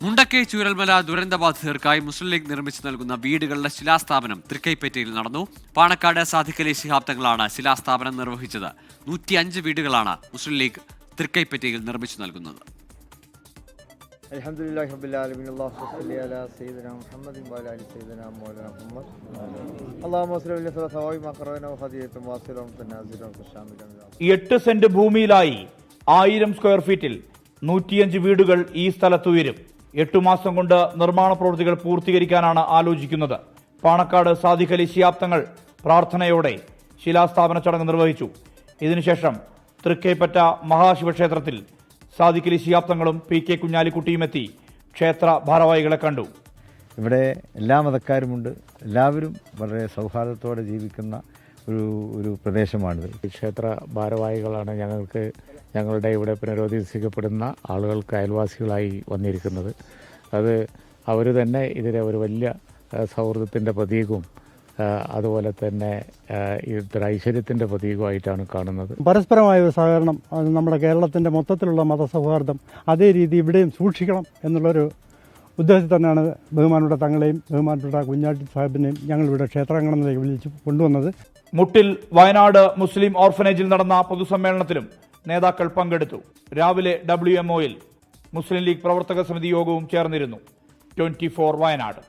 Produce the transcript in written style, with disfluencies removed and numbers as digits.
മുണ്ടക്കൈ ചൂരൽമല ദുരന്തബാധിതർക്കായി മുസ്ലിം league നിർമ്മിച്ചു നൽകുന്ന വീടുകളുടെ ശിലാസ്ഥാപനം തൃക്കൈപ്പറ്റയിൽ നടന്നു. പാണക്കാട് സാദിഖ് അലി ശിഹാബ് തങ്ങളാണ് ശിലാസ്ഥാപനം നിർവഹിച്ചത്. 105 വീടുകളാണ് മുസ്ലിം ലീഗ് തൃക്കൈപ്പറ്റയിൽ നിർമ്മിച്ചു നൽകുന്നത്. എട്ട് സെന്റ് ഭൂമിയിലായി 1000 സ്ക്വയർ ഫീറ്റിൽ 105 വീടുകൾ ഈ സ്ഥലത്തുയരും. 8 മാസം കൊണ്ട് നിർമ്മാണ പ്രവൃത്തികൾ പൂർത്തീകരിക്കാനാണ് ആലോചിക്കുന്നത്. പാണക്കാട് സാദിഖ് അലി ശിഹാബ് തങ്ങൾ പ്രാർത്ഥനയോടെ ശിലാസ്ഥാപന ചടങ്ങ് നിർവഹിച്ചു. ഇതിനുശേഷം തൃക്കൈപ്പറ്റ മഹാശിവക്ഷേത്രത്തിൽ സാദിഖ് അലി ശിഹാബ് തങ്ങളും PK കുഞ്ഞാലിക്കുട്ടിയും എത്തി ക്ഷേത്ര ഭാരവാഹികളെ കണ്ടു. ഇവിടെ എല്ലാ മതക്കാരുമുണ്ട്. എല്ലാവരും വളരെ സൗഹാർദ്ദത്തോടെ ജീവിക്കുന്ന ഒരു പ്രദേശമാണിത്. ക്ഷേത്ര ഭാരവാഹികളാണ് ഞങ്ങളുടെ ഇവിടെ പുനരധിവസിക്കപ്പെടുന്ന ആളുകൾക്ക് അയൽവാസികളായി വന്നിരിക്കുന്നത്. അത് അവർ തന്നെ ഇതിനെ ഒരു വലിയ സൗഹൃദത്തിൻ്റെ പ്രതീകവും അതുപോലെ തന്നെ ഇതൊരു ഐശ്വര്യത്തിൻ്റെ പ്രതീകമായിട്ടാണ് കാണുന്നത്. പരസ്പരമായ ഒരു സഹകരണം, നമ്മുടെ കേരളത്തിൻ്റെ മൊത്തത്തിലുള്ള മതസൗഹാർദ്ദം അതേ രീതി ഇവിടെയും സൂക്ഷിക്കണം എന്നുള്ളൊരു ഉദ്ദേശത്തിൽ തന്നെയാണ് ബഹുമാനപ്പെട്ട തങ്ങളെയും ബഹുമാനപ്പെട്ട കുഞ്ഞാട്ടി സാഹിബിനെയും ഞങ്ങളിവിടെ ക്ഷേത്രാങ്കണത്തിലേക്ക് വിളിച്ച് കൊണ്ടുവന്നത്. മുട്ടിൽ വയനാട് മുസ്ലിം ഓർഫനേജിൽ നടന്ന പൊതുസമ്മേളനത്തിലും നേതാക്കൾ പങ്കെടുത്തു. രാവിലെ WMOയിൽ മുസ്ലിം ലീഗ് പ്രവർത്തക സമിതി യോഗവും ചേർന്നിരുന്നു. 24 വയനാട്.